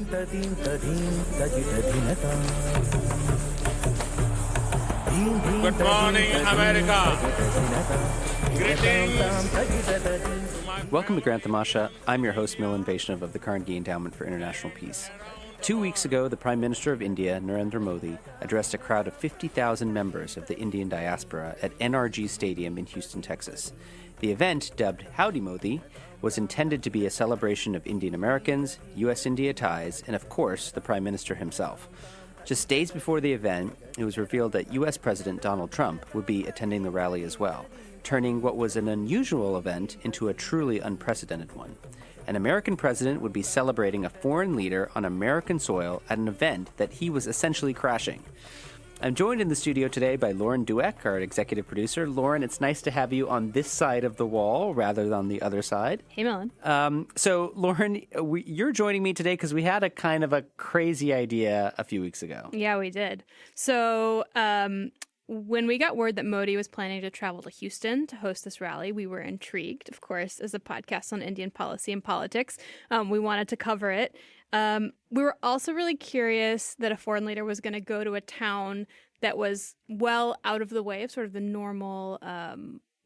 Good morning, America. Greetings. Welcome to Grand Tamasha. I'm your host, Milan of the Carnegie Endowment for International Peace. 2 weeks ago, the Prime Minister of India, Narendra Modi, addressed a crowd of 50,000 members of the Indian diaspora at NRG Stadium in Houston, Texas. The event, dubbed Howdy Modi, was intended to be a celebration of Indian Americans, U.S.-India ties, and of course, the Prime Minister himself. Just days before the event, it was revealed that U.S. President Donald Trump would be attending the rally as well, turning what was an unusual event into a truly unprecedented one. An American president would be celebrating a foreign leader on American soil at an event that he was essentially crashing. I'm joined in the studio today by Lauren Dueck, our executive producer. Lauren, it's nice to have you on this side of the wall rather than on the other side. Hey, Milan. So, Lauren, you're joining me today because we had a kind of a crazy idea a few weeks ago. Yeah, we did. So when we got word that Modi was planning to travel to Houston to host this rally, we were intrigued. Of course, as a podcast on Indian policy and politics, we wanted to cover it. We were also really curious that a foreign leader was going to go to a town that was well out of the way of sort of the normal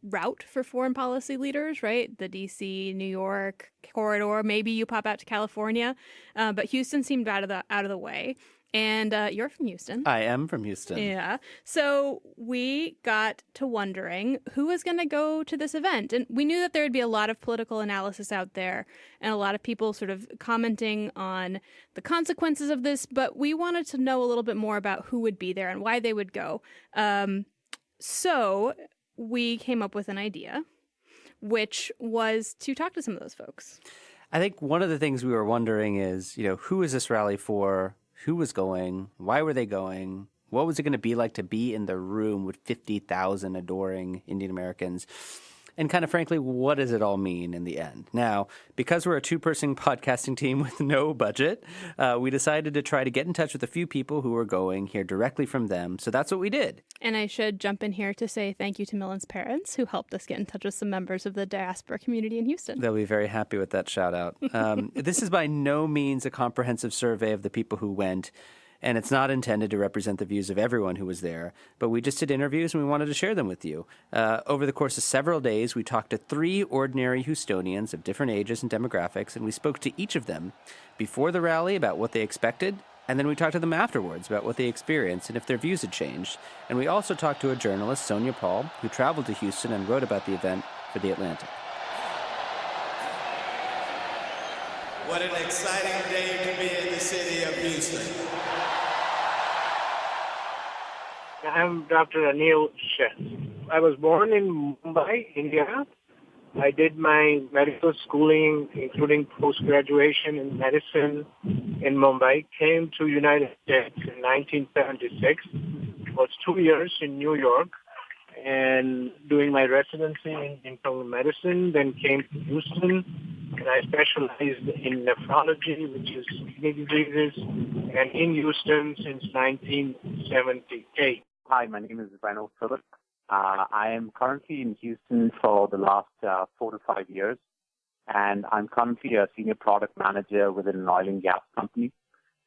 route for foreign policy leaders, right? The D.C., New York corridor. Maybe you pop out to California, but Houston seemed out of the way. And you're from Houston. I am from Houston. Yeah. So we got to wondering who was going to go to this event. And we knew that there would be a lot of political analysis out there and a lot of people sort of commenting on the consequences of this. But we wanted to know a little bit more about who would be there and why they would go. So we came up with an idea, which was to talk to some of those folks. I think one of the things we were wondering is, who is this rally for? Who was going? Why were they going? What was it going to be like to be in the room with 50,000 adoring Indian Americans? And kind of frankly, what does it all mean in the end? Now, because we're a two-person podcasting team with no budget, we decided to try to get in touch with a few people who were going, hear directly from them. So that's what we did. And I should jump in here to say thank you to Milan's parents who helped us get in touch with some members of the diaspora community in Houston. They'll be very happy with that shout out. This is by no means a comprehensive survey of the people who went. And it's not intended to represent the views of everyone who was there, but we just did interviews and we wanted to share them with you. Over the course of several days, we talked to 3 ordinary Houstonians of different ages and demographics, and we spoke to each of them before the rally about what they expected, and then we talked to them afterwards about what they experienced and if their views had changed. And we also talked to a journalist, Sonia Paul, who traveled to Houston and wrote about the event for The Atlantic. What an exciting day to be in the city of Houston. I'm Dr. Anil Sheth. I was born in Mumbai, India. I did my medical schooling, including post-graduation in medicine in Mumbai. Came to United States in 1976. Was 2 years in New York and doing my residency in internal medicine. Then came to Houston, and I specialized in nephrology, which is kidney diseases, and in Houston since 1978. Hi, my name is Reno Philip. I am currently in Houston for the last 4 to 5 years, and I'm currently a senior product manager within an oil and gas company.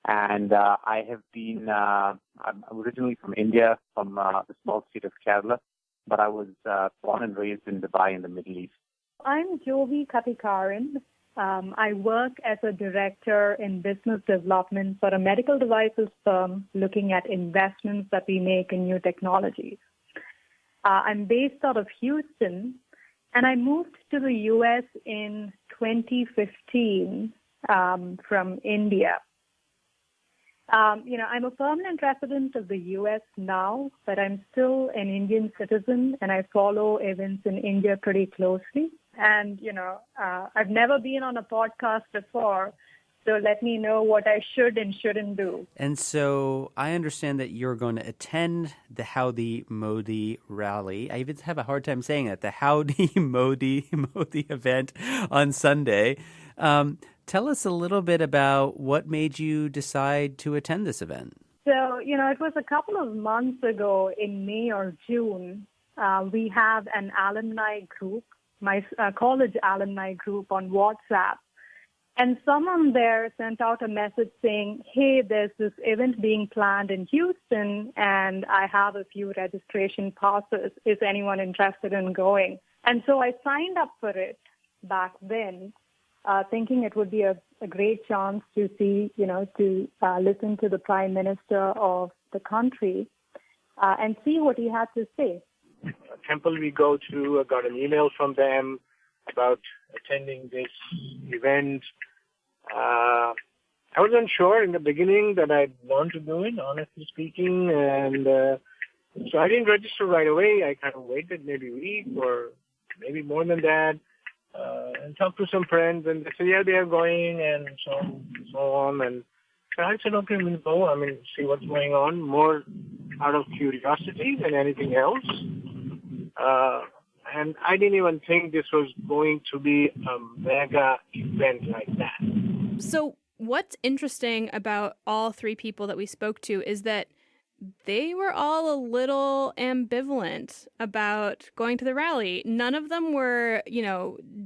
And I have been, I'm originally from India, from the small state of Kerala, but I was born and raised in Dubai in the Middle East. I'm Jovi Katikaran. I work as a director in business development for a medical devices firm looking at investments that we make in new technologies. I'm based out of Houston, and I moved to the U.S. in 2015 from India. I'm a permanent resident of the U.S. now, but I'm still an Indian citizen, and I follow events in India pretty closely. And, I've never been on a podcast before, so let me know what I should and shouldn't do. And so I understand that you're going to attend the Howdy Modi rally. I even have a hard time saying that, the Howdy Modi event on Sunday. Tell us a little bit about what made you decide to attend this event. So, it was a couple of months ago in May or June. We have an alumni group, my college alumni group on WhatsApp. And someone there sent out a message saying, hey, there's this event being planned in Houston, and I have a few registration passes. Is anyone interested in going? And so I signed up for it back then, thinking it would be a great chance to see, to listen to the Prime Minister of the country and see what he had to say. A temple we go to, I got an email from them about attending this event. I was unsure in the beginning that I'd want to do it, honestly speaking, and so I didn't register right away. I kind of waited maybe a week or maybe more than that, and talked to some friends, and they said, yeah, they are going, and so on, and so I said, okay, we'll go, see what's going on, more out of curiosity than anything else. And I didn't even think this was going to be a mega event like that. So what's interesting about all three people that we spoke to is that they were all a little ambivalent about going to the rally. None of them were,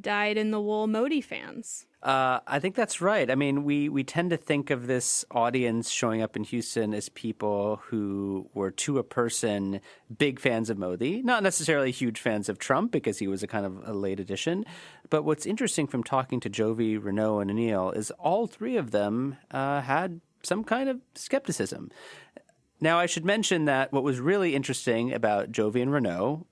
dyed-in-the-wool Modi fans. I think that's right. I mean, we tend to think of this audience showing up in Houston as people who were, to a person, big fans of Modi, not necessarily huge fans of Trump because he was a kind of a late addition. But what's interesting from talking to Jovi, Renaud, and Anil is all three of them had some kind of skepticism. Now, I should mention that what was really interesting about Jovi and Renaud,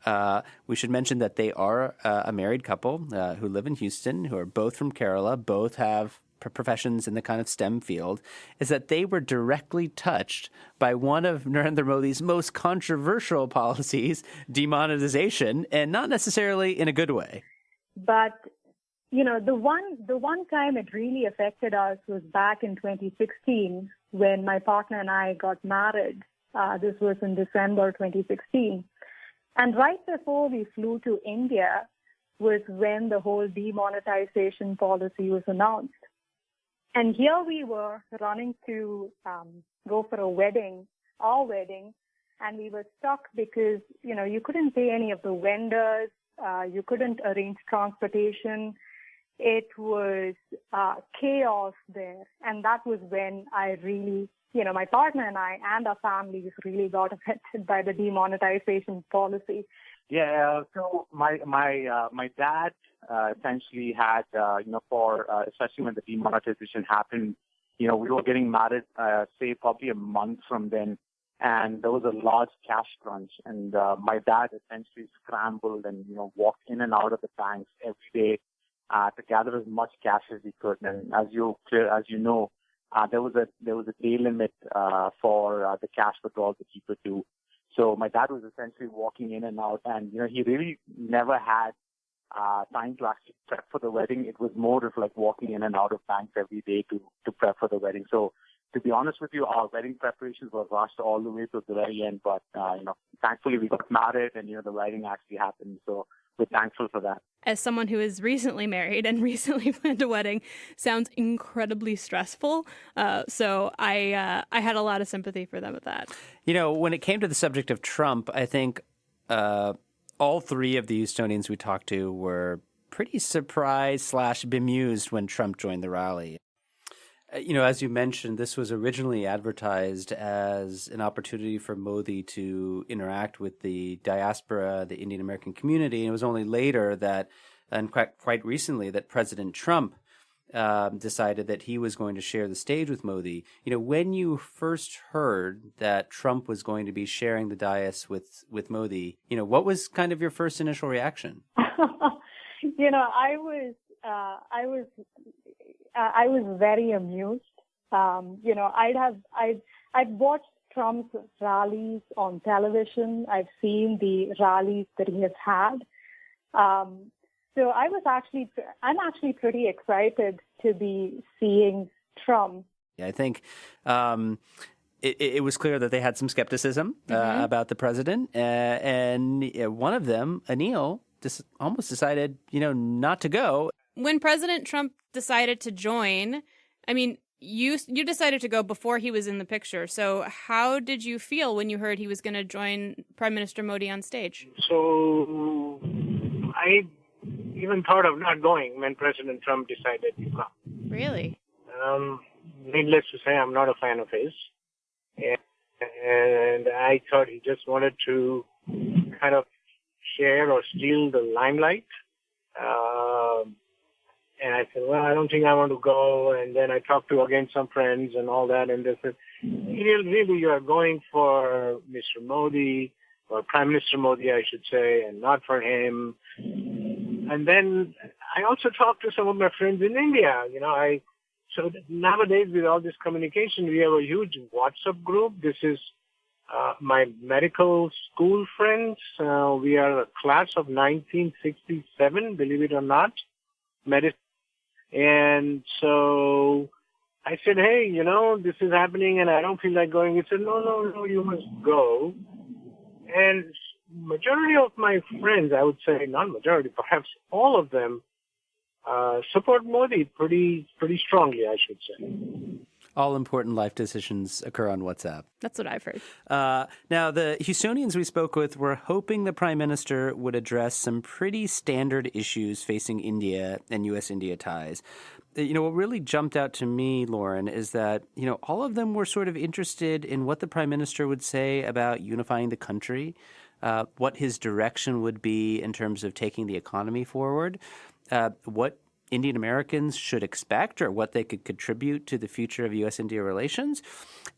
we should mention that they are a married couple who live in Houston, who are both from Kerala, both have professions in the kind of STEM field, is that they were directly touched by one of Narendra Modi's most controversial policies, demonetization, and not necessarily in a good way. But, the one time it really affected us was back in 2016 when my partner and I got married. This was in December 2016. And right before we flew to India was when the whole demonetization policy was announced. And here we were running to go for our wedding, and we were stuck because, you couldn't pay any of the vendors, you couldn't arrange transportation. It was chaos there. And that was when I really, my partner and I and our families really got affected by the demonetization policy. Yeah, so my dad essentially had, especially when the demonetization happened, we were getting married, say probably a month from then, and there was a large cash crunch, and my dad essentially scrambled and, walked in and out of the banks every day to gather as much cash as he could. And as you know, there was a day limit for the cash withdrawals that he could do. So my dad was essentially walking in and out, and he really never had time to actually prep for the wedding. It was more of like walking in and out of banks every day to prep for the wedding. So to be honest with you, our wedding preparations were rushed all the way to the very end. But thankfully we got married, and the wedding actually happened. So we're thankful for that. As someone who is recently married and recently planned a wedding, sounds incredibly stressful. So I had a lot of sympathy for them with that. When it came to the subject of Trump, I think all three of the Houstonians we talked to were pretty surprised / bemused when Trump joined the rally. As you mentioned, this was originally advertised as an opportunity for Modi to interact with the diaspora, the Indian American community. And it was only later that, and quite recently, that President Trump decided that he was going to share the stage with Modi. When you first heard that Trump was going to be sharing the dais with Modi, what was kind of your first initial reaction? I was very amused. I'd watched Trump's rallies on television. I've seen the rallies that he has had. So I'm actually pretty excited to be seeing Trump. I think it was clear that they had some skepticism about the president, and one of them, Anil, almost decided, not to go. When President Trump decided to join, you decided to go before he was in the picture. So how did you feel when you heard he was going to join Prime Minister Modi on stage? So I even thought of not going when President Trump decided to come. Really? Needless to say, I'm not a fan of his. And I thought he just wanted to kind of share or steal the limelight. And I said, well, I don't think I want to go. And then I talked to, again, some friends and all that. And they said, really, you are going for Mr. Modi, or Prime Minister Modi, I should say, and not for him. And then I also talked to some of my friends in India. So nowadays, with all this communication, we have a huge WhatsApp group. This is my medical school friends. We are a class of 1967, believe it or not, medicine. And so I said, hey, this is happening and I don't feel like going. He said, no, you must go. And majority of my friends, I would say, not majority, perhaps all of them, support Modi pretty strongly, I should say. All important life decisions occur on WhatsApp. That's what I've heard. Now, the Houstonians we spoke with were hoping the prime minister would address some pretty standard issues facing India and U.S.-India ties. What really jumped out to me, Lauren, is that, all of them were sort of interested in what the prime minister would say about unifying the country, what his direction would be in terms of taking the economy forward, what Indian Americans should expect or what they could contribute to the future of U.S.-India relations,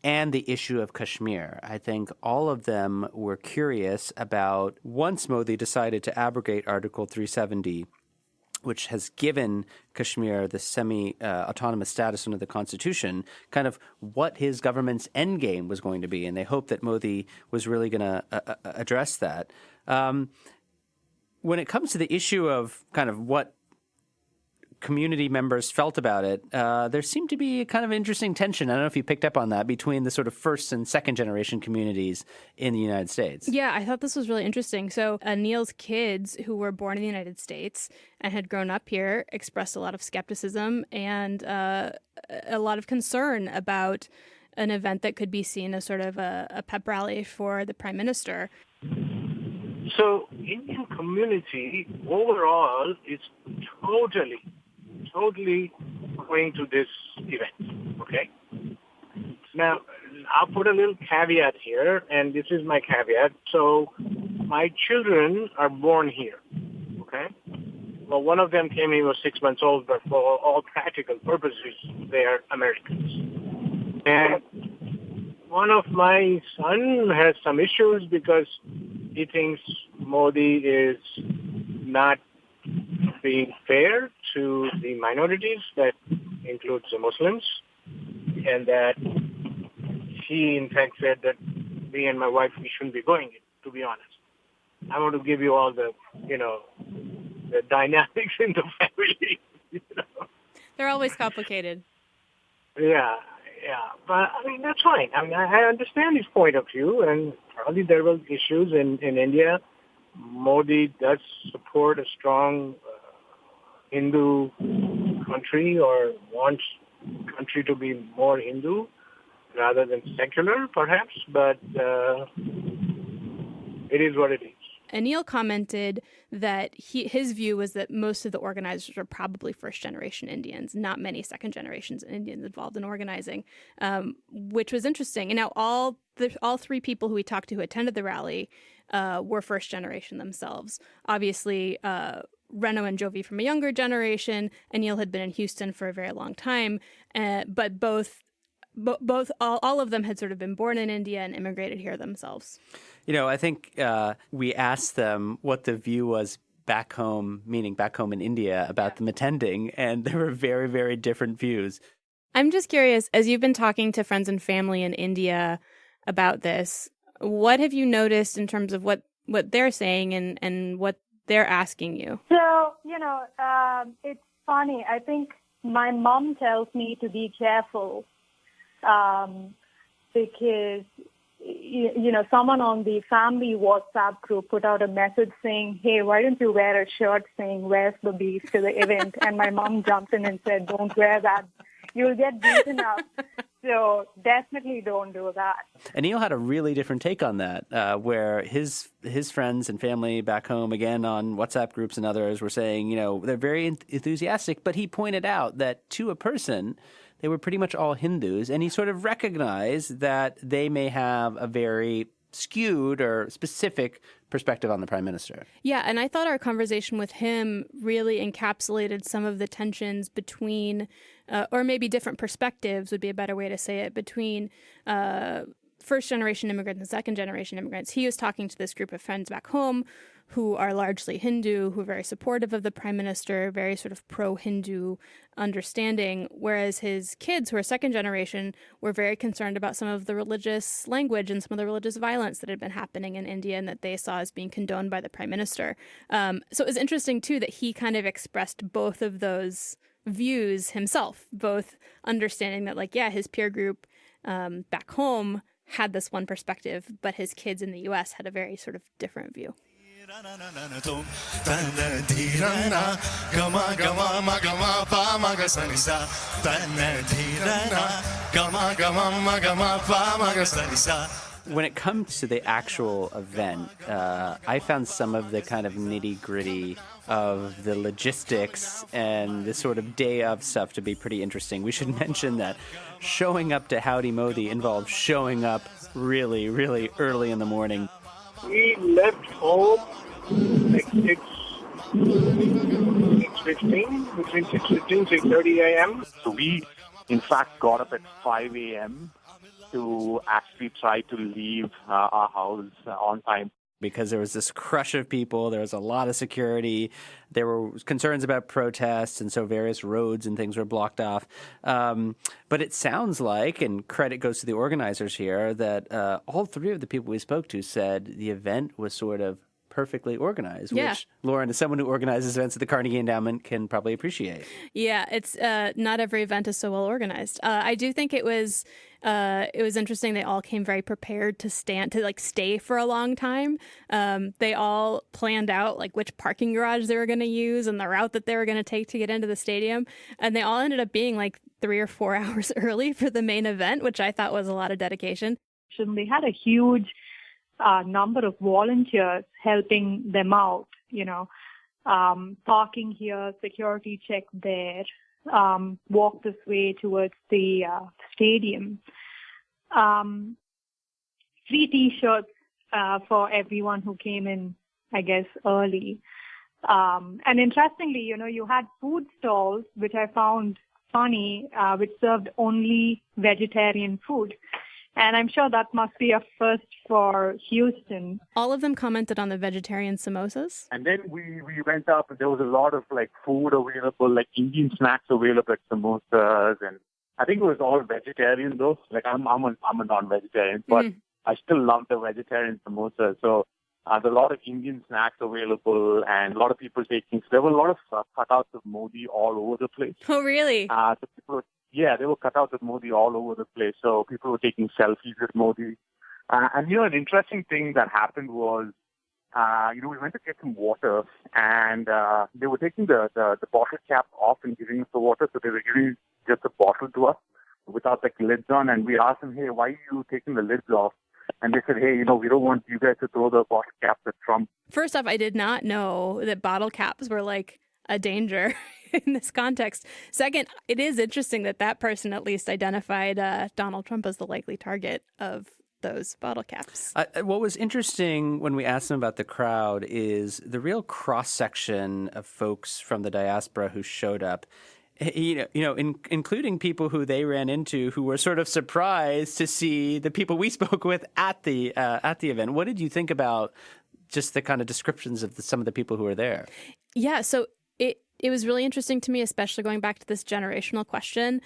and the issue of Kashmir. I think all of them were curious about, once Modi decided to abrogate Article 370, which has given Kashmir the semi-autonomous status under the Constitution, kind of what his government's endgame was going to be. And they hoped that Modi was really going to address that. When it comes to the issue of kind of what community members felt about it, there seemed to be a kind of interesting tension. I don't know if you picked up on that between the sort of first and second generation communities in the United States. Yeah, I thought this was really interesting. So Neil's kids, who were born in the United States and had grown up here, expressed a lot of skepticism and a lot of concern about an event that could be seen as sort of a pep rally for the prime minister. So Indian community overall is totally going to this event, okay? Now, I'll put a little caveat here, and this is my caveat. So my children are born here, okay? Well, one of them came, he was 6 months old, but for all practical purposes, they are Americans. And one of my son has some issues because he thinks Modi is not being fair to the minorities, that includes the Muslims, and that he in fact said that me and my wife, we shouldn't be going, to be honest. I want to give you all the, the dynamics in the family. They're always complicated. Yeah. But, that's fine. I understand his point of view, and probably there were issues in India. Modi does support a strong Hindu country, or wants country to be more Hindu rather than secular, perhaps, but it is what it is. Anil commented that his view was that most of the organizers were probably first-generation Indians, not many second-generation Indians involved in organizing, which was interesting. And now all three people who we talked to who attended the rally were first-generation themselves. Obviously, Reno and Jovi from a younger generation. Anil had been in Houston for a very long time, but all of them had sort of been born in India and immigrated here themselves. I think we asked them what the view was back home, meaning back home in India, about them attending, and there were very, very different views. I'm just curious, as you've been talking to friends and family in India about this, what have you noticed in terms of what they're saying and what they're asking you? So, it's funny. I think my mom tells me to be careful because, someone on the family WhatsApp group put out a message saying, hey, why don't you wear a shirt saying, where's the beef to the event? And my mom jumped in and said, don't wear that. You'll get beaten up. So definitely don't do that. And Neil had a really different take on that, where his friends and family back home, again on WhatsApp groups and others, were saying, they're very enthusiastic. But he pointed out that to a person, they were pretty much all Hindus, and he sort of recognized that they may have a very skewed or specific perspective on the prime minister. Yeah, and I thought our conversation with him really encapsulated some of the tensions between, or maybe different perspectives would be a better way to say it, between first-generation immigrants and second-generation immigrants. He was talking to this group of friends back home who are largely Hindu, who are very supportive of the prime minister, very sort of pro-Hindu understanding, whereas his kids, who are second generation, were very concerned about some of the religious language and some of the religious violence that had been happening in India and that they saw as being condoned by the prime minister. So it was interesting, too, that he kind of expressed both of those views himself, both understanding that, his peer group back home had this one perspective, but his kids in the U.S. had a very sort of different view. When it comes to the actual event, I found some of the kind of nitty-gritty of the logistics and the sort of day of stuff to be pretty interesting. We should mention that showing up to Howdy Modi involved showing up really, really early in the morning. We left home like 6:15, between 6:15 and 6:30 a.m. So we, in fact, got up at 5 a.m. to actually try to leave our house on time. Because there was this crush of people, there was a lot of security, there were concerns about protests, and so various roads and things were blocked off. But it sounds like, and credit goes to the organizers here, that all three of the people we spoke to said the event was sort of perfectly organized, which Lauren, as someone who organizes events at the Carnegie Endowment, can probably appreciate. Yeah, it's not every event is so well organized. I do think it was interesting. They all came very prepared to stay for a long time. They all planned out which parking garage they were going to use and the route that they were going to take to get into the stadium. And they all ended up being 3 or 4 hours early for the main event, which I thought was a lot of dedication. They had a huge number of volunteers helping them out, parking here, security check there, walk this way towards the stadium. Free T-shirts for everyone who came in, I guess, early. And interestingly, you had food stalls, which I found funny, which served only vegetarian food. And I'm sure that must be a first for Houston. All of them commented on the vegetarian samosas. And then we went up, and there was a lot of food available, Indian snacks available at samosas, and I think it was all vegetarian though. I'm a non-vegetarian, but I still love the vegetarian samosas. So there's a lot of Indian snacks available, and a lot of people taking. So there were a lot of cutouts of Modi all over the place. Oh, really? So people. Yeah, they were cutouts of Modi all over the place. So people were taking selfies with Modi. And, an interesting thing that happened was, we went to get some water, and they were taking the bottle cap off and giving us the water. So they were giving just a bottle to us without lids on. And we asked them, hey, why are you taking the lids off? And they said, hey, we don't want you guys to throw the bottle caps at Trump. First off, I did not know that bottle caps were a danger in this context. Second, it is interesting that person at least identified Donald Trump as the likely target of those bottle caps. What was interesting when we asked them about the crowd is the real cross-section of folks from the diaspora who showed up. Including people who they ran into who were sort of surprised to see the people we spoke with at the event. What did you think about just the kind of descriptions of some of the people who were there? Yeah, so it was really interesting to me, especially going back to this generational question.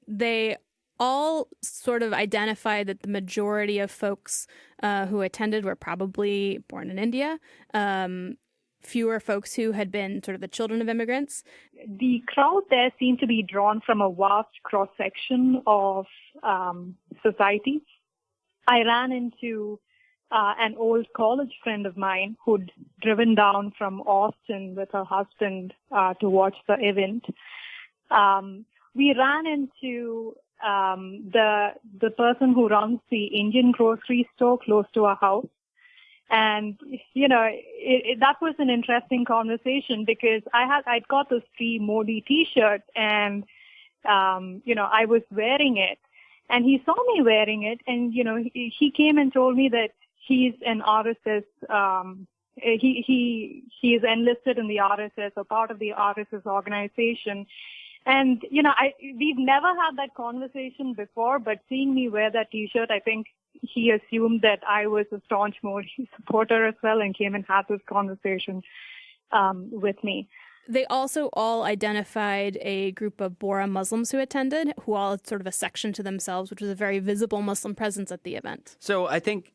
They all sort of identified that the majority of folks who attended were probably born in India. Fewer folks who had been sort of the children of immigrants. The crowd there seemed to be drawn from a vast cross-section of society. I ran into an old college friend of mine who'd driven down from Austin with her husband to watch the event. We ran into the person who runs the Indian grocery store close to our house. And, that was an interesting conversation because I'd got this free Modi t-shirt and, I was wearing it. And he saw me wearing it and, he came and told me that he's an RSS, he is enlisted in the RSS or part of the RSS organization. And, we've never had that conversation before, but seeing me wear that t-shirt, I think he assumed that I was a staunch Modi supporter as well and came and had this conversation with me. They also all identified a group of Bora Muslims who attended, who all had sort of a section to themselves, which was a very visible Muslim presence at the event. So I think,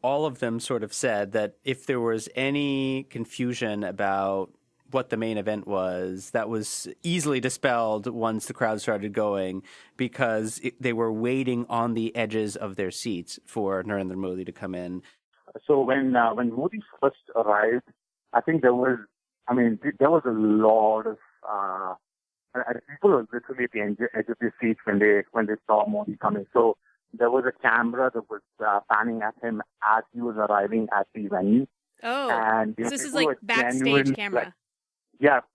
all of them sort of said that if there was any confusion about what the main event was, that was easily dispelled once the crowd started going because they were waiting on the edges of their seats for Narendra Modi to come in. So when Modi first arrived, I think there was a lot of people were literally at the edge of their seats when they saw Modi coming. So there was a camera that was panning at him as he was arriving at the venue. Oh, and so this is like backstage camera.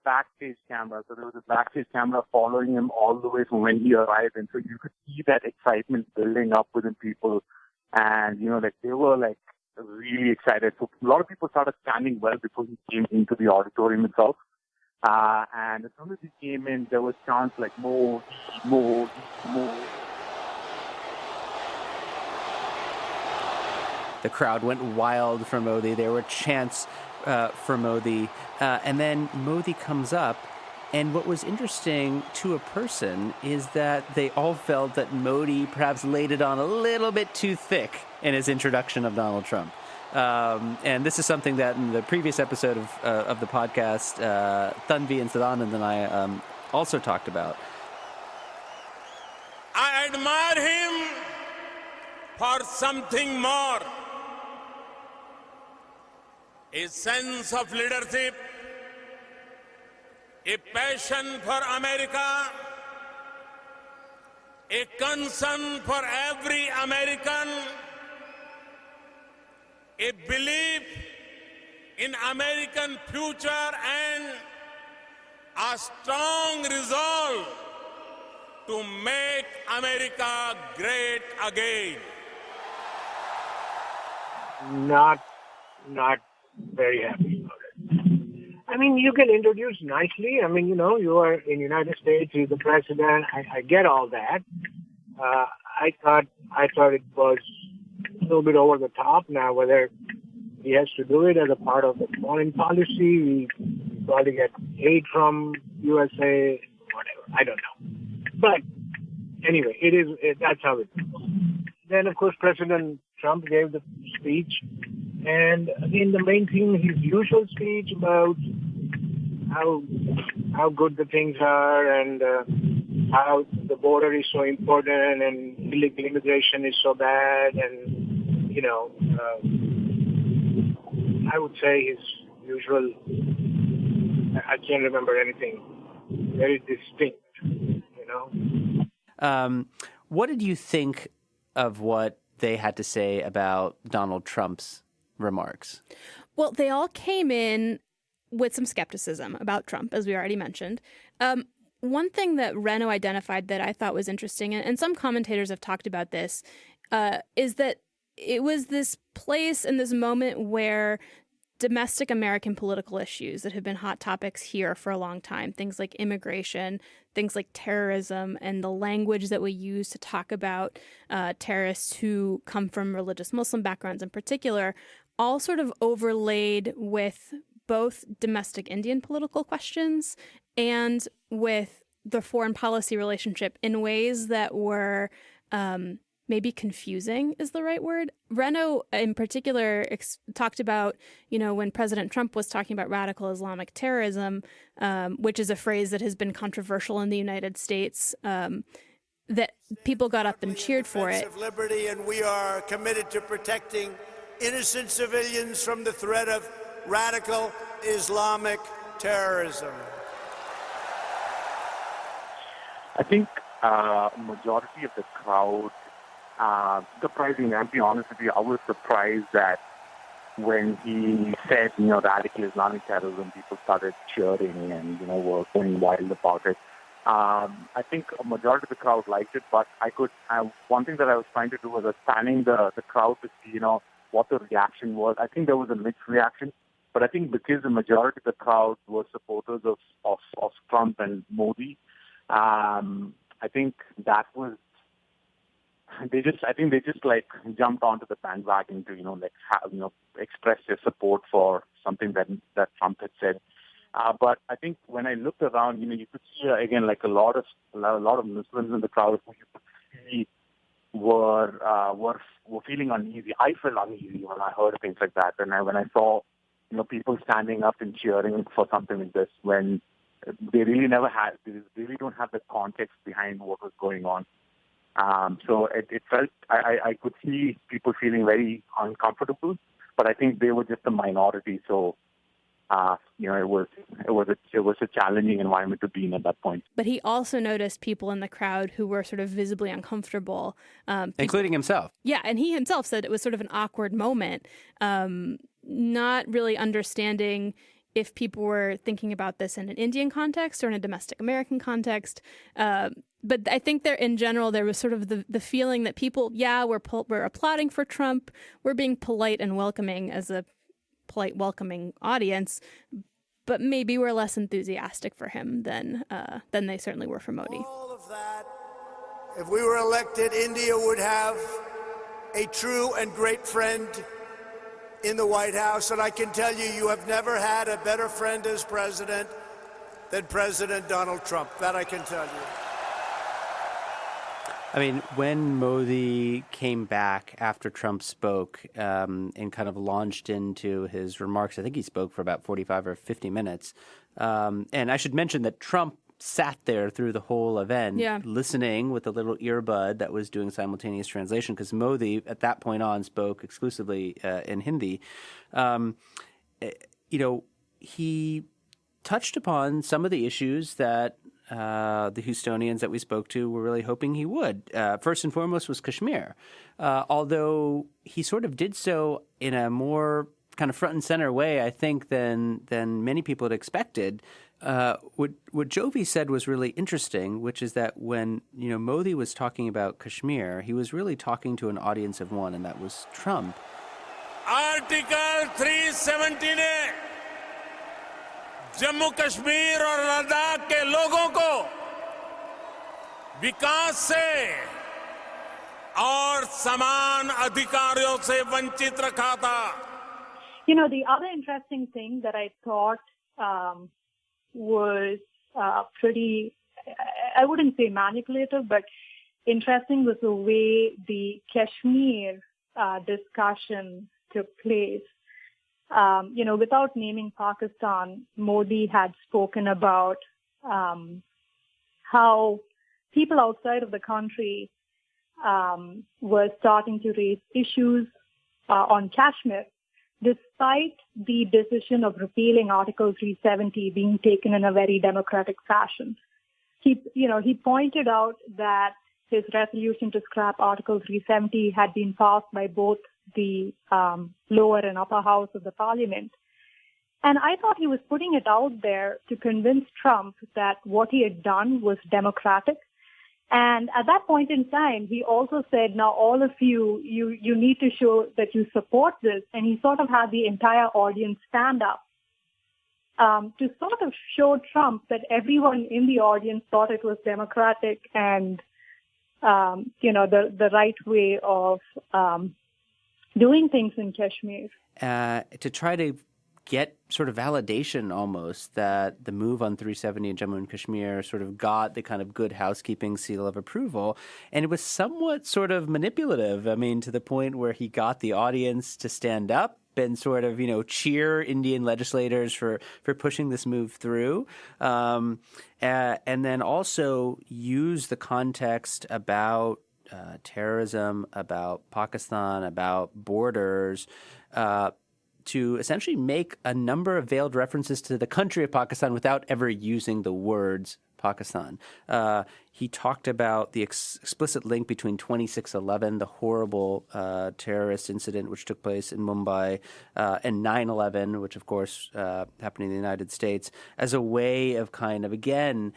Backstage camera. So there was a backstage camera following him all the way from when he arrived, and so you could see that excitement building up within people, and they were like really excited. So a lot of people started standing well before he came into the auditorium itself. And as soon as he came in, there was chants like Modi, Modi, Modi. The crowd went wild for Modi. There were chants for Modi. And then Modi comes up. And what was interesting to a person is that they all felt that Modi perhaps laid it on a little bit too thick in his introduction of Donald Trump. And this is something that in the previous episode of the podcast, Tanvi and Sadanand and I also talked about. I admire him for something more. A sense of leadership, a passion for America, a concern for every American, a belief in American future, and a strong resolve to make America great again. Not very happy about it. I mean, you can introduce nicely. I mean, you are in the United States, you're the president. I get all that. I thought it was a little bit over the top. Now, whether he has to do it as a part of the foreign policy, we probably get aid from USA, whatever. I don't know. But anyway, that's how it goes. Then, of course, President Trump gave the speech. And again, the main thing, his usual speech about how good the things are and how the border is so important and illegal immigration is so bad. And, I would say his usual, I can't remember anything very distinct, What did you think of what they had to say about Donald Trump's remarks? Well, they all came in with some skepticism about Trump, as we already mentioned. One thing that Reno identified that I thought was interesting, and some commentators have talked about this, is that it was this place and this moment where domestic American political issues that have been hot topics here for a long time, things like immigration, things like terrorism, and the language that we use to talk about terrorists who come from religious Muslim backgrounds in particular, all sort of overlaid with both domestic Indian political questions and with the foreign policy relationship in ways that were maybe confusing is the right word. Reno, in particular, talked about, when President Trump was talking about radical Islamic terrorism, which is a phrase that has been controversial in the United States, that people got up and cheered for it. Of liberty, and we are committed to protecting innocent civilians from the threat of radical Islamic terrorism. I think majority of the crowd, surprisingly, I'll be honest with you, I was surprised that when he said, radical Islamic terrorism, people started cheering and, were going wild about it. I think a majority of the crowd liked it, but one thing that I was trying to do was spanning the crowd to see, what the reaction was. I think there was a mixed reaction, but I think because the majority of the crowd were supporters of Trump and Modi, I think that was, they just like jumped onto the bandwagon to, express their support for something that Trump had said. But I think when I looked around, you could see again like a lot of Muslims in the crowd who you could see were feeling uneasy. I felt uneasy when I heard things like that, and when I saw people standing up and cheering for something like this when they really don't have the context behind what was going on. So it felt I could see people feeling very uncomfortable, but I think they were just a minority. So. It was a challenging environment to be in at that point. But he also noticed people in the crowd who were sort of visibly uncomfortable, including himself. Yeah, and he himself said it was sort of an awkward moment, not really understanding if people were thinking about this in an Indian context or in a domestic American context. But I think in general, there was sort of the feeling that people, we're applauding for Trump, we're being polite and welcoming as a polite, welcoming audience, but maybe we're less enthusiastic for him than they certainly were for Modi. All of that, if we were elected, India would have a true and great friend in the White House, and I can tell you, you have never had a better friend as president than President Donald Trump. That I can tell you. I mean, when Modi came back after Trump spoke and kind of launched into his remarks, I think he spoke for about 45 or 50 minutes. And I should mention that Trump sat there through the whole event, listening with a little earbud that was doing simultaneous translation, because Modi, at that point on, spoke exclusively in Hindi. He touched upon some of the issues that the Houstonians that we spoke to were really hoping he would. First and foremost was Kashmir, although he sort of did so in a more kind of front and center way, I think, than many people had expected. What Jovi said was really interesting, which is that when Modi was talking about Kashmir, he was really talking to an audience of one, and that was Trump. Article 370 ने जम्मू कश्मीर और लद्दाख के लोगों को विकास से और समान अधिकारों से वंचित रखा था. The other interesting thing that I thought was pretty, I wouldn't say manipulative, but interesting was the way the Kashmir discussion took place. Without naming Pakistan, Modi had spoken about how people outside of the country were starting to raise issues on Kashmir, despite the decision of repealing Article 370 being taken in a very democratic fashion. He pointed out that his resolution to scrap Article 370 had been passed by both the lower and upper house of the parliament. And I thought he was putting it out there to convince Trump that what he had done was democratic. And at that point in time, he also said, now all of you need to show that you support this. And he sort of had the entire audience stand up to sort of show Trump that everyone in the audience thought it was democratic and, the right way of doing things in Kashmir. To try to get sort of validation almost that the move on 370 in Jammu and Kashmir sort of got the kind of good housekeeping seal of approval. And it was somewhat sort of manipulative, I mean, to the point where he got the audience to stand up and sort of, cheer Indian legislators for pushing this move through. And then also use the context about terrorism, about Pakistan, about borders, to essentially make a number of veiled references to the country of Pakistan without ever using the words Pakistan. He talked about the explicit link between 26/11, the horrible terrorist incident which took place in Mumbai, and 9/11, which of course happened in the United States, as a way of kind of, again,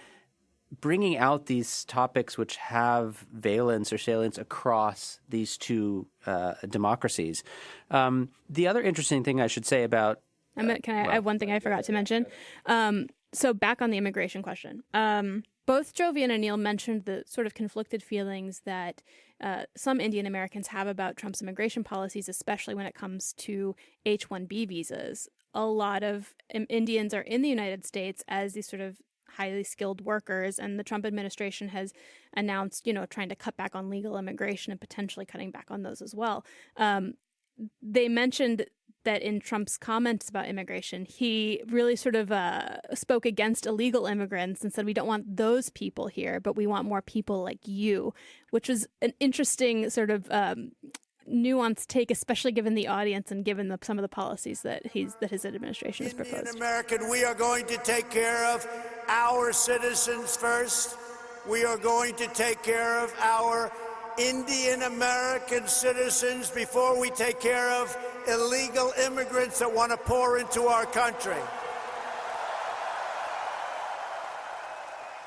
bringing out these topics which have valence or salience across these two democracies. The other interesting thing I should say about... I have one thing I forgot to mention? So back on the immigration question. Both Jovi and Anil mentioned the sort of conflicted feelings that some Indian Americans have about Trump's immigration policies, especially when it comes to H-1B visas. A lot of Indians are in the United States as these sort of highly skilled workers, and the Trump administration has announced, trying to cut back on legal immigration and potentially cutting back on those as well. They mentioned that in Trump's comments about immigration, he really sort of spoke against illegal immigrants and said, we don't want those people here, but we want more people like you, which was an interesting sort of nuanced take, especially given the audience and given some of the policies that his administration has proposed. Indian American, we are going to take care of our citizens first. We are going to take care of our Indian American citizens before we take care of illegal immigrants that want to pour into our country.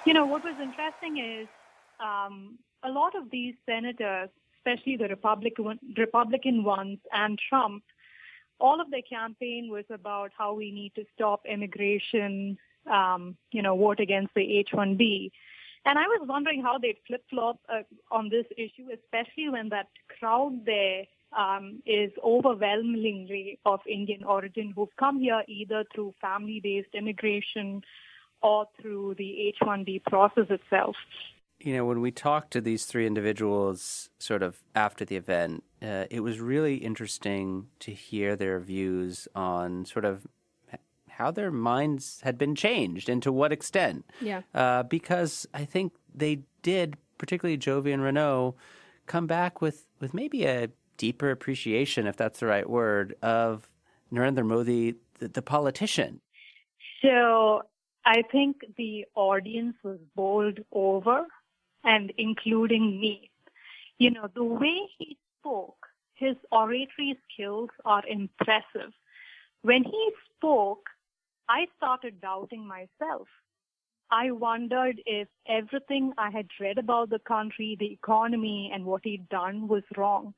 What was interesting is a lot of these senators, especially the Republican ones and Trump, all of their campaign was about how we need to stop immigration, vote against the H-1B. And I was wondering how they'd flip-flop on this issue, especially when that crowd there is overwhelmingly of Indian origin who've come here either through family-based immigration or through the H-1B process itself. When we talked to these three individuals sort of after the event, it was really interesting to hear their views on sort of how their minds had been changed and to what extent. Yeah. Because I think they did, particularly Jovi and Renaud, come back with maybe a deeper appreciation, if that's the right word, of Narendra Modi, the politician. So I think the audience was bowled over, and including me. The way he spoke, his oratory skills are impressive. When he spoke, I started doubting myself. I wondered if everything I had read about the country, the economy, and what he'd done was wrong.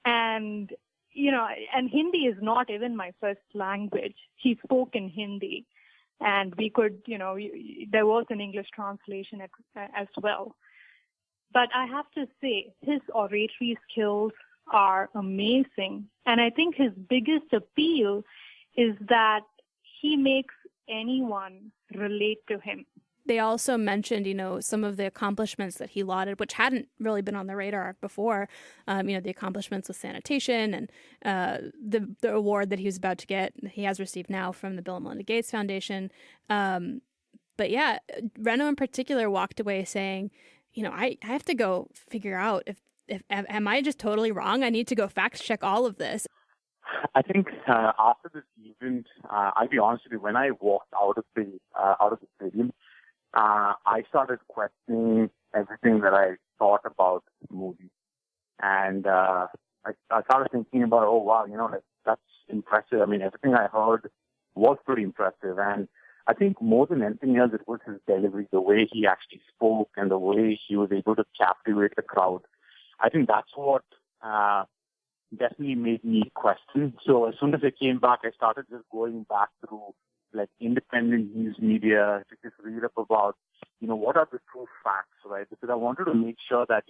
And, and Hindi is not even my first language. He spoke in Hindi. And we could, there was an English translation as well. But I have to say, his oratory skills are amazing. And I think his biggest appeal is that he makes anyone relate to him. They also mentioned, some of the accomplishments that he lauded, which hadn't really been on the radar before. The accomplishments with sanitation and the award that he was about to get, he has received now from the Bill and Melinda Gates Foundation. But yeah, Renaud in particular walked away saying, I have to go figure out if am I just totally wrong? I need to go fact check all of this. I think after this event, I'll be honest with you, when I walked out of the stadium, I started questioning everything that I thought about Modi. And I started thinking about, oh, wow, that's impressive. I mean, everything I heard was pretty impressive. And I think more than anything else, it was his delivery, the way he actually spoke and the way he was able to captivate the crowd. I think that's what definitely made me question. So as soon as I came back, I started just going back through independent news media to just read up about, what are the true facts, right? Because I wanted to make sure that,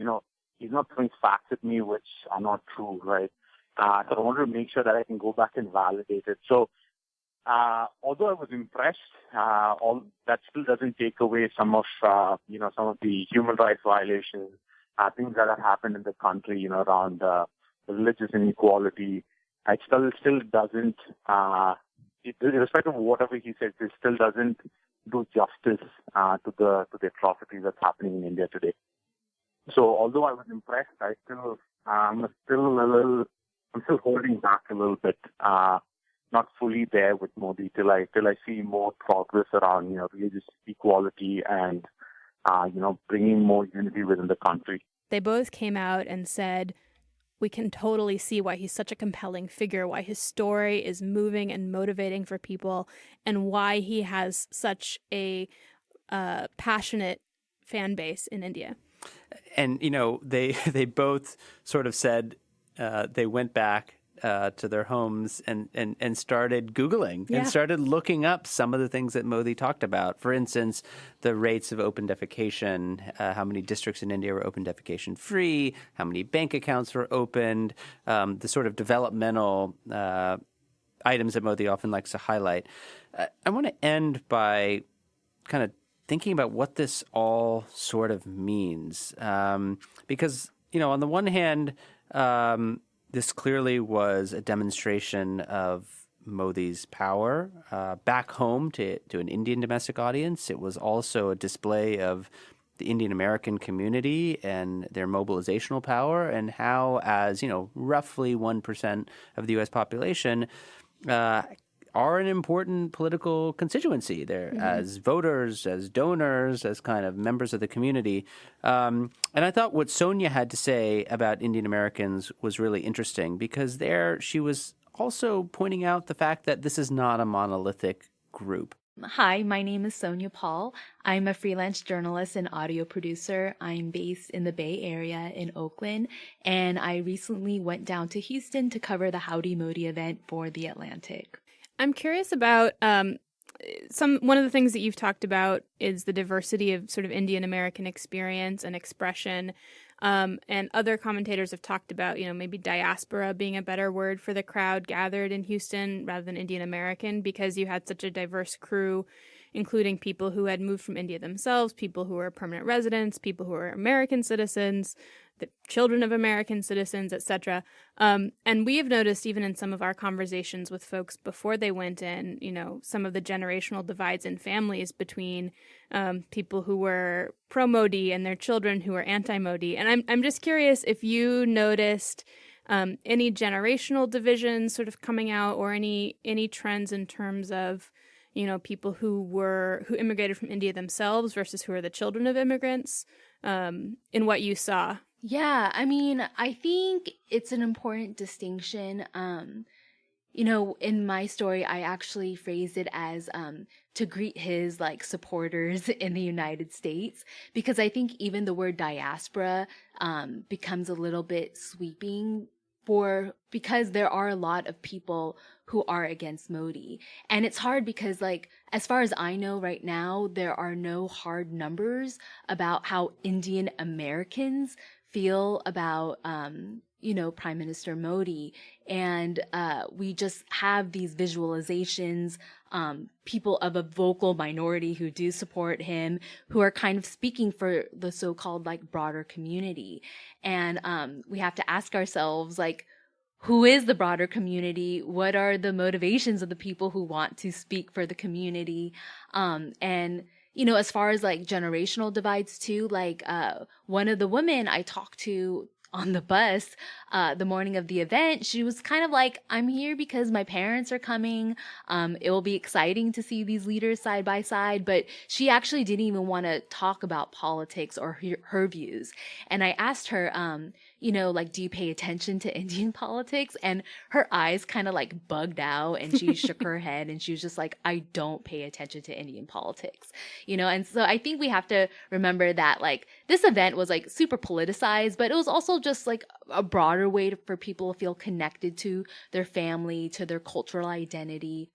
he's not throwing facts at me which are not true, right? So I wanted to make sure that I can go back and validate it. So although I was impressed, all that still doesn't take away some of the human rights violations, things that have happened in the country, around religious inequality. It still doesn't, irrespective of whatever he said, it still doesn't do justice to the atrocities that's happening in India today. So although I was impressed, I'm still holding back a little bit. not fully there with Modi till I see more progress around, religious equality and, bringing more unity within the country. They both came out and said, we can totally see why he's such a compelling figure, why his story is moving and motivating for people, and why he has such a passionate fan base in India. And, they both sort of said they went back to their homes and started Googling and started looking up some of the things that Modi talked about. For instance, the rates of open defecation, how many districts in India were open defecation free, how many bank accounts were opened, the sort of developmental items that Modi often likes to highlight. I want to end by kind of thinking about what this all sort of means. Because, on the one hand, this clearly was a demonstration of Modi's power back home to an Indian domestic audience. It was also a display of the Indian American community and their mobilizational power, and how, as roughly 1% of the U.S. population, are an important political constituency there as voters, as donors, as kind of members of the community. And I thought what Sonia had to say about Indian Americans was really interesting, because there she was also pointing out the fact that this is not a monolithic group. Hi, my name is Sonia Paul. I'm a freelance journalist and audio producer. I'm based in the Bay Area in Oakland, and I recently went down to Houston to cover the Howdy Modi event for The Atlantic. I'm curious about one of the things that you've talked about is the diversity of sort of Indian American experience and expression. And other commentators have talked about, maybe diaspora being a better word for the crowd gathered in Houston rather than Indian American, because you had such a diverse crew, including people who had moved from India themselves, people who were permanent residents, people who were American citizens, the children of American citizens, etc. And we have noticed, even in some of our conversations with folks before they went in, some of the generational divides in families between people who were pro-Modi and their children who were anti-Modi. And I'm just curious if you noticed any generational divisions sort of coming out, or any trends in terms of people who immigrated from India themselves versus who are the children of immigrants, in what you saw. Yeah, I think it's an important distinction. In my story, I actually phrased it as to greet his supporters in the United States, because I think even the word diaspora becomes a little bit sweeping because there are a lot of people who are against Modi. And it's hard because, as far as I know right now, there are no hard numbers about how Indian Americans feel about, Prime Minister Modi. And we just have these visualizations, people of a vocal minority who do support him, who are kind of speaking for the so-called broader community. And we have to ask ourselves, who is the broader community? What are the motivations of the people who want to speak for the community? And as far as generational divides too, one of the women I talked to on the bus the morning of the event, she was kind of I'm here because my parents are coming. It will be exciting to see these leaders side by side, but she actually didn't even want to talk about politics or her views. And I asked her, do you pay attention to Indian politics? And her eyes kind of bugged out, and she shook her head, and she was just I don't pay attention to Indian politics, And so I think we have to remember that this event was super politicized, but it was also just a broader way for people to feel connected to their family, to their cultural identity.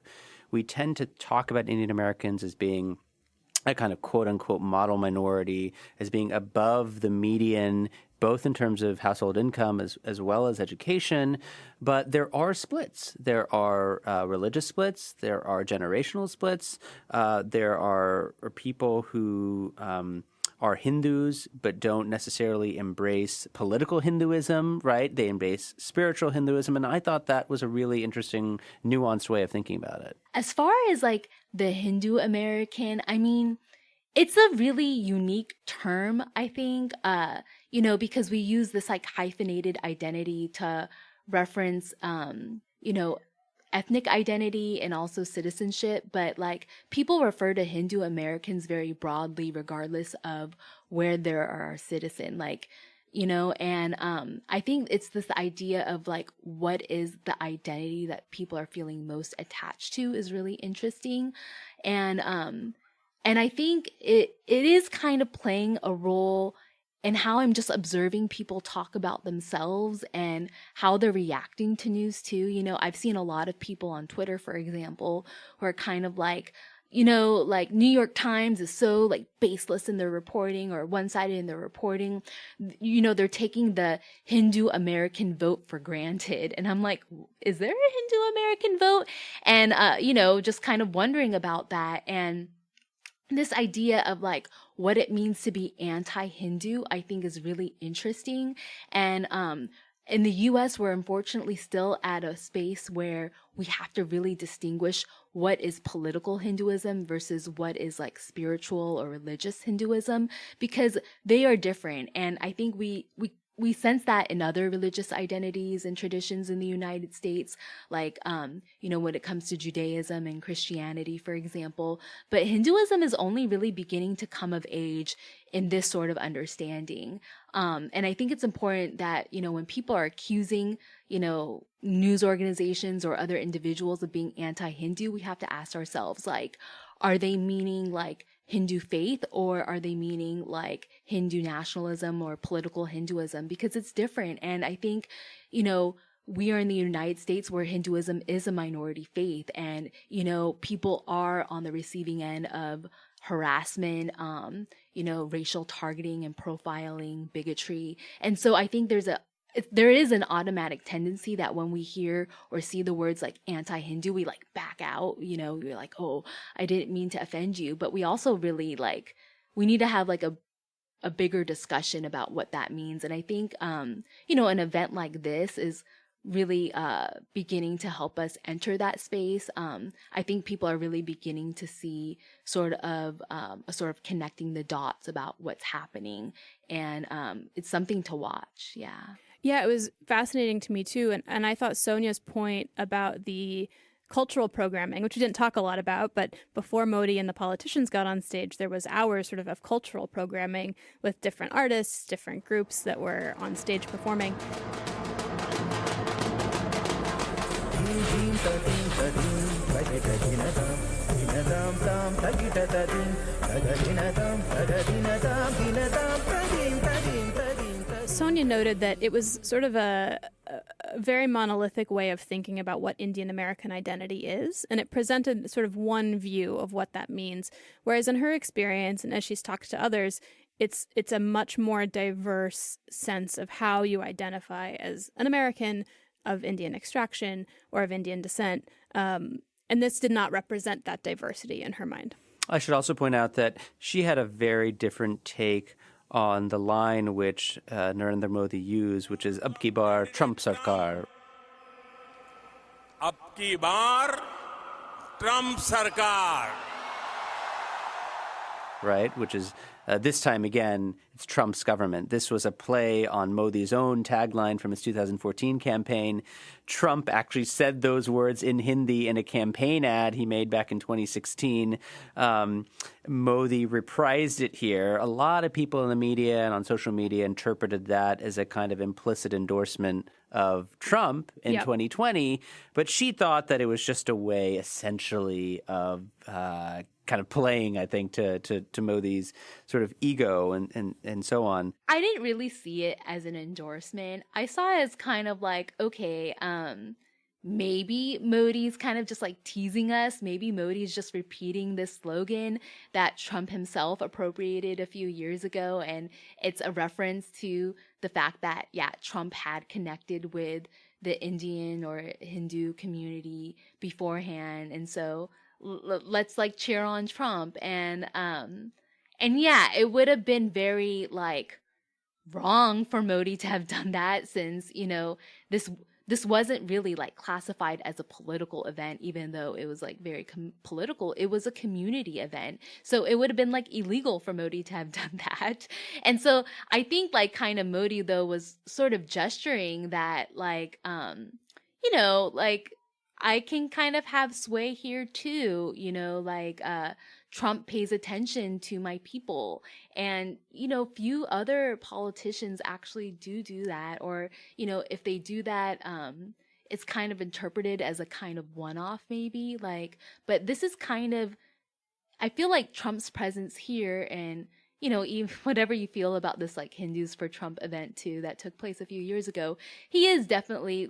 We tend to talk about Indian Americans as being a kind of quote-unquote model minority, as being above the median, both in terms of household income as well as education. But there are splits. There are religious splits. There are generational splits. There are people who are Hindus but don't necessarily embrace political Hinduism, right? They embrace spiritual Hinduism. And I thought that was a really interesting, nuanced way of thinking about it. As far as the Hindu American, it's a really unique term, I think, because we use this hyphenated identity to reference, ethnic identity and also citizenship, but like people refer to Hindu Americans very broadly, regardless of where they are a citizen. Like, you know, and I think it's this idea of like what is the identity that people are feeling most attached to is really interesting. And I think it is kind of playing a role in how I'm just observing people talk about themselves and how they're reacting to news too. You know, I've seen a lot of people on Twitter, for example, who are kind of like, you know, like New York Times is so like baseless in their reporting or one-sided in their reporting. You know, they're taking the Hindu American vote for granted. And I'm like, is there a Hindu American vote? And, you know, just kind of wondering about that. And this idea of like what it means to be anti-Hindu, I think is really interesting. And, in the US, we're unfortunately still at a space where we have to really distinguish what is political Hinduism versus what is like spiritual or religious Hinduism, because they are different. And I think we sense that in other religious identities and traditions in the United States, like, you know, when it comes to Judaism and Christianity, for example. But Hinduism is only really beginning to come of age in this sort of understanding. And I think it's important that, you know, when people are accusing, you know, news organizations or other individuals of being anti-Hindu, we have to ask ourselves, like, are they meaning like Hindu faith, or are they meaning like Hindu nationalism or political Hinduism? Because it's different. And I think, you know, we are in the United States where Hinduism is a minority faith, and, you know, people are on the receiving end of harassment, you know, racial targeting and profiling, bigotry. And so I think there is an automatic tendency that when we hear or see the words like anti-Hindu, we like back out, you know, we're like, oh, I didn't mean to offend you. But we also really like, we need to have like a bigger discussion about what that means. And I think, you know, an event like this is really beginning to help us enter that space. I think people are really beginning to see sort of a sort of connecting the dots about what's happening. And it's something to watch. Yeah. Yeah, it was fascinating to me too. And I thought Sonia's point about the cultural programming, which we didn't talk a lot about, but before Modi and the politicians got on stage, there was hours sort of cultural programming with different artists, different groups that were on stage performing. Sonia noted that it was sort of a very monolithic way of thinking about what Indian American identity is, and it presented sort of one view of what that means. Whereas in her experience, and as she's talked to others, it's a much more diverse sense of how you identify as an American of Indian extraction or of Indian descent. And this did not represent that diversity in her mind. I should also point out that she had a very different take on the line which Narendra Modi used, which is "Ab ki bar Trump Sarkar." Ab ki bar Trump Sarkar. Right, which is this time again, it's Trump's government. This was a play on Modi's own tagline from his 2014 campaign. Trump actually said those words in Hindi in a campaign ad he made back in 2016. Modi reprised it here. A lot of people in the media and on social media interpreted that as a kind of implicit endorsement of Trump in 2020, but she thought that it was just a way essentially of kind of playing, I think, to Modi's sort of ego and so on. I didn't really see it as an endorsement. I saw it as kind of like, okay, maybe Modi's kind of just like teasing us. Maybe Modi's just repeating this slogan that Trump himself appropriated a few years ago. And it's a reference to the fact that, yeah, Trump had connected with the Indian or Hindu community beforehand. And so let's like cheer on Trump. And yeah, it would have been very like wrong for Modi to have done that, since, you know, this wasn't really like classified as a political event, even though it was like very political. It was a community event. So it would have been like illegal for Modi to have done that. And so I think like kind of Modi though was sort of gesturing that like, you know, like I can kind of have sway here too, Trump pays attention to my people. And, few other politicians actually do that. Or, if they do that, it's kind of interpreted as a kind of one-off maybe. But this is kind of, I feel like Trump's presence here, and, even whatever you feel about this Hindus for Trump event too that took place a few years ago, he is definitely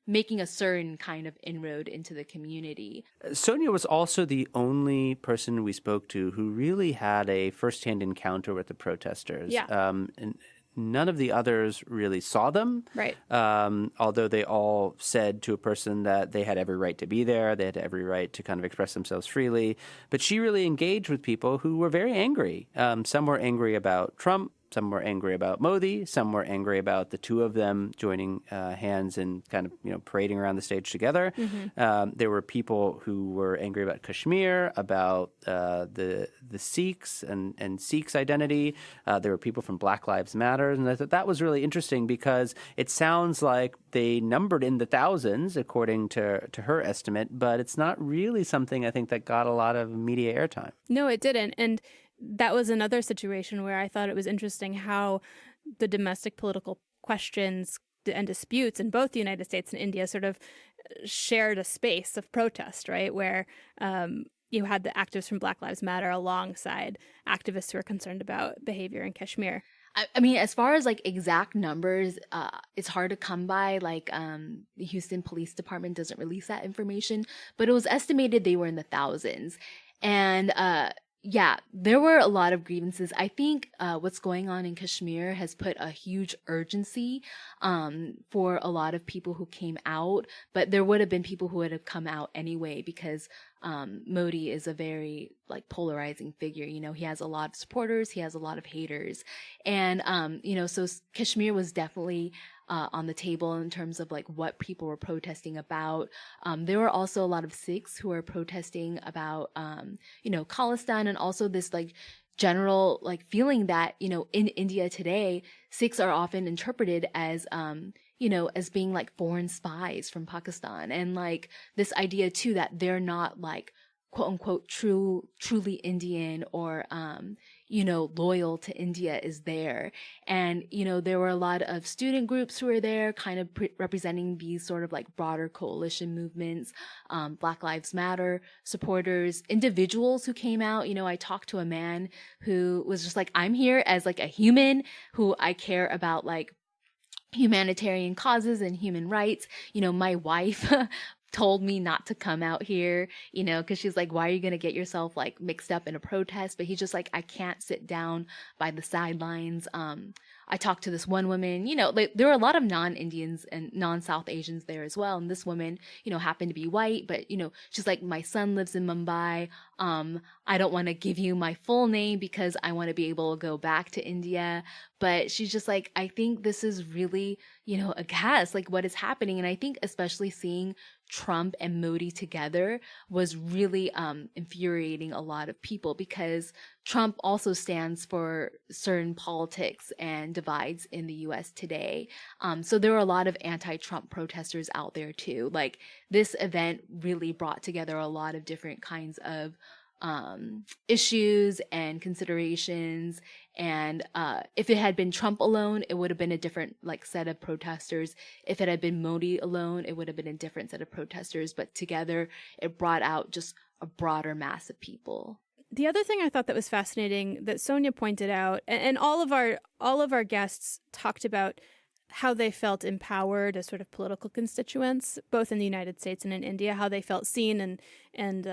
making a certain kind of inroad into the community. Sonia was also the only person we spoke to who really had a firsthand encounter with the protesters. Yeah. And none of the others really saw them. Right. Although they all said to a person that they had every right to be there, they had every right to kind of express themselves freely. But she really engaged with people who were very angry. Some were angry about Trump. Some were angry about Modi. Some were angry about the two of them joining hands and kind of, parading around the stage together. Mm-hmm. There were people who were angry about Kashmir, about the Sikhs and Sikhs' identity. There were people from Black Lives Matter. And I thought that was really interesting because it sounds like they numbered in the thousands, according to her estimate, but it's not really something I think that got a lot of media airtime. No, it didn't. And that was another situation where I thought it was interesting how the domestic political questions and disputes in both the United States and India sort of shared a space of protest, right? Where you had the activists from Black Lives Matter alongside activists who are concerned about behavior in Kashmir. I mean, as far as exact numbers, it's hard to come by. The Houston Police Department doesn't release that information, but it was estimated they were in the thousands. And yeah, there were a lot of grievances. I think what's going on in Kashmir has put a huge urgency for a lot of people who came out, but there would have been people who would have come out anyway because Modi is a very polarizing figure. He has a lot of supporters, he has a lot of haters. And, so Kashmir was definitely on the table in terms of what people were protesting about. There were also a lot of Sikhs who were protesting about, Khalistan, and also this general feeling that, in India today, Sikhs are often interpreted as, as being foreign spies from Pakistan. And this idea too that they're not quote unquote truly Indian or, loyal to India is there. And, there were a lot of student groups who were there kind of representing these sort of broader coalition movements, Black Lives Matter supporters, individuals who came out. I talked to a man who was just I'm here as a human who I care about humanitarian causes and human rights. My wife told me not to come out here, because she's why are you going to get yourself mixed up in a protest? But he's just I can't sit down by the sidelines. I talked to this one woman, there were a lot of non-Indians and non-South Asians there as well. And this woman, happened to be white, but, she's my son lives in Mumbai. I don't want to give you my full name because I want to be able to go back to India. But she's just I think this is really, aghast, what is happening. And I think especially seeing Trump and Modi together was really infuriating a lot of people because Trump also stands for certain politics and divides in the U.S. today. So there were a lot of anti-Trump protesters out there too. This event really brought together a lot of different kinds of issues and considerations. And if it had been Trump alone, it would have been a different set of protesters. If it had been Modi alone, it would have been a different set of protesters. But together, it brought out just a broader mass of people. The other thing I thought that was fascinating that Sonia pointed out, and all of our guests talked about how they felt empowered as sort of political constituents, both in the United States and in India, how they felt seen and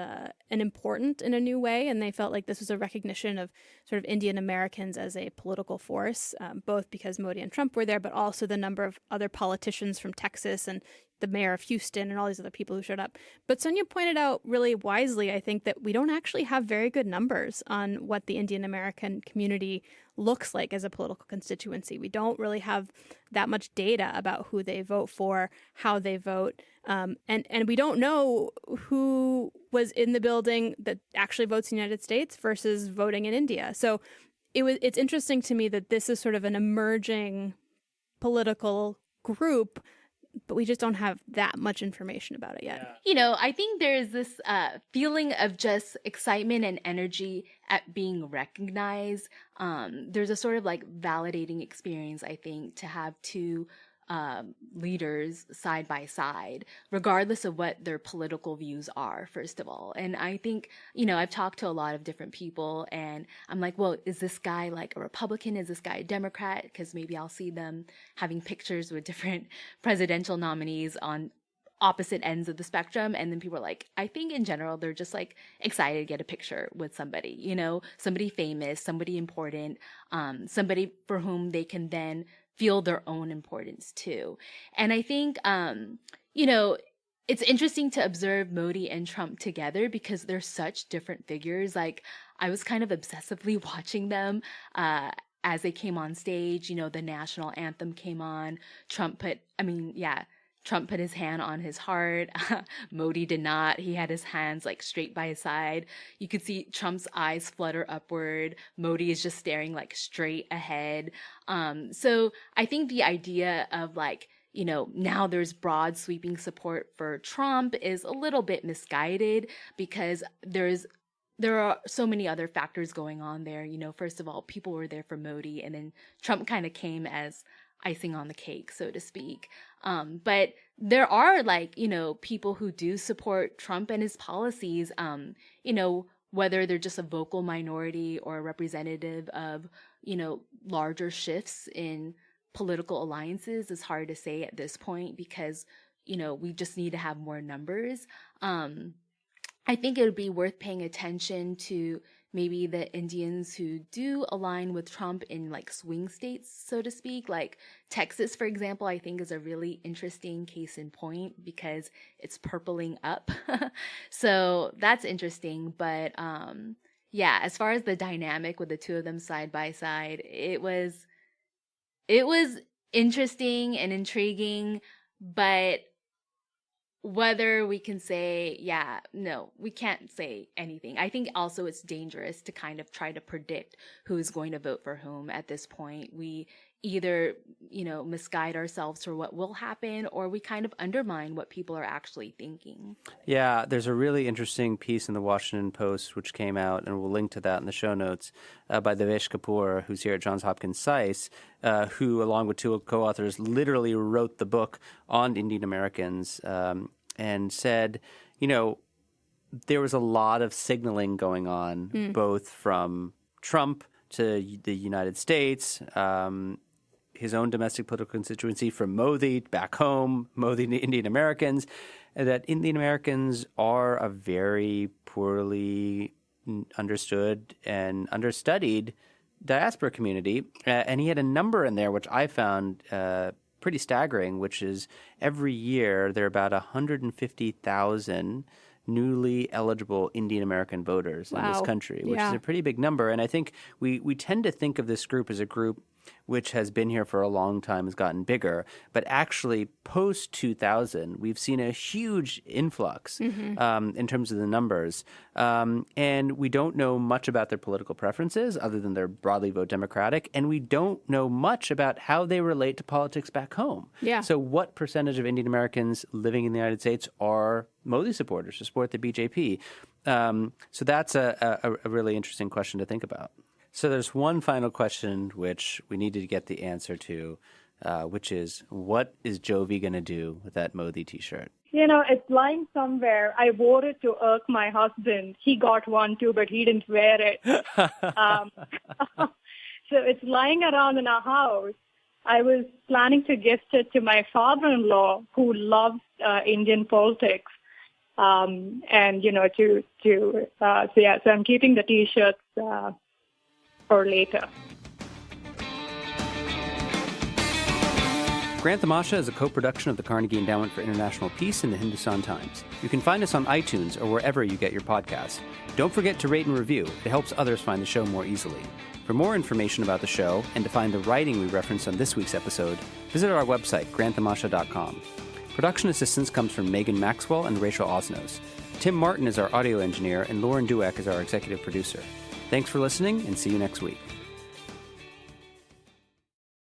important in a new way. And they felt like this was a recognition of sort of Indian Americans as a political force, both because Modi and Trump were there, but also the number of other politicians from Texas and the mayor of Houston and all these other people who showed up. But Sonia pointed out really wisely, I think, that we don't actually have very good numbers on what the Indian American community looks like as a political constituency. We don't really have that much data about who they vote for, how they vote, and we don't know who was in the building that actually votes in the United States versus voting in India. So it's interesting to me that this is sort of an emerging political group but we just don't have that much information about it yet. You know, I think there is this feeling of just excitement and energy at being recognized. There's a sort of like validating experience, I think, to have two leaders side by side, regardless of what their political views are, first of all. And I think, you know, I've talked to a lot of different people and I'm like, well, is this guy like a Republican? Is this guy a Democrat? Because maybe I'll see them having pictures with different presidential nominees on opposite ends of the spectrum. And then people are like, I think in general, they're just like excited to get a picture with somebody, you know, somebody famous, somebody important, somebody for whom they can then feel their own importance too. And I think, you know, it's interesting to observe Modi and Trump together because they're such different figures. Like, I was kind of obsessively watching them as they came on stage. You know, the national anthem came on. Trump put his hand on his heart. Modi did not. He had his hands like straight by his side. You could see Trump's eyes flutter upward. Modi is just staring like straight ahead. So I think the idea of like, you know, now there's broad sweeping support for Trump is a little bit misguided because there are so many other factors going on there. You know, first of all, people were there for Modi, and then Trump kind of came as icing on the cake, so to speak. But there are like, you know, people who do support Trump and his policies, you know, whether they're just a vocal minority or a representative of, you know, larger shifts in political alliances is hard to say at this point because, you know, we just need to have more numbers. I think it would be worth paying attention to maybe the Indians who do align with Trump in like swing states, so to speak. Like Texas, for example, I think is a really interesting case in point because it's purpling up. So that's interesting. But yeah, as far as the dynamic with the two of them side by side, it was interesting and intriguing, but whether we can say, no, we can't say anything. I think also it's dangerous to kind of try to predict who's going to vote for whom at this point. We either, you know, misguide ourselves for what will happen, or we kind of undermine what people are actually thinking. Yeah, there's a really interesting piece in the Washington Post, which came out, and we'll link to that in the show notes, by Devesh Kapoor, who's here at Johns Hopkins SAIS, who, along with two co-authors, literally wrote the book on Indian Americans, and said, you know, there was a lot of signaling going on, both from Trump to the United States, his own domestic political constituency, from Modi back home, Modi to Indian Americans, that Indian Americans are a very poorly understood and understudied diaspora community. And he had a number in there, which I found pretty staggering, which is every year there are about 150,000 newly eligible Indian American voters in this country, which is a pretty big number. And I think we tend to think of this group as a group which has been here for a long time, has gotten bigger. But actually, post-2000, we've seen a huge influx in terms of the numbers. And we don't know much about their political preferences other than they're broadly vote Democratic. And we don't know much about how they relate to politics back home. Yeah. So what percentage of Indian Americans living in the United States are Modi supporters, to support the BJP? So that's a really interesting question to think about. So there's one final question which we needed to get the answer to, which is, what is Jovi going to do with that Modi T-shirt? You know, it's lying somewhere. I wore it to irk my husband. He got one too, but he didn't wear it. So it's lying around in our house. I was planning to gift it to my father-in-law, who loves Indian politics. And, you know, so I'm keeping the T-shirts for later. Grant Tamasha is a co-production of the Carnegie Endowment for International Peace and the Hindustan Times. You can find us on iTunes or wherever you get your podcasts. Don't forget to rate and review. It helps others find the show more easily. For more information about the show and to find the writing we referenced on this week's episode, visit our website, granttamasha.com. Production assistance comes from Megan Maxwell and Rachel Osnos. Tim Martin is our audio engineer, and Lauren Dueck is our executive producer. Thanks for listening, and see you next week.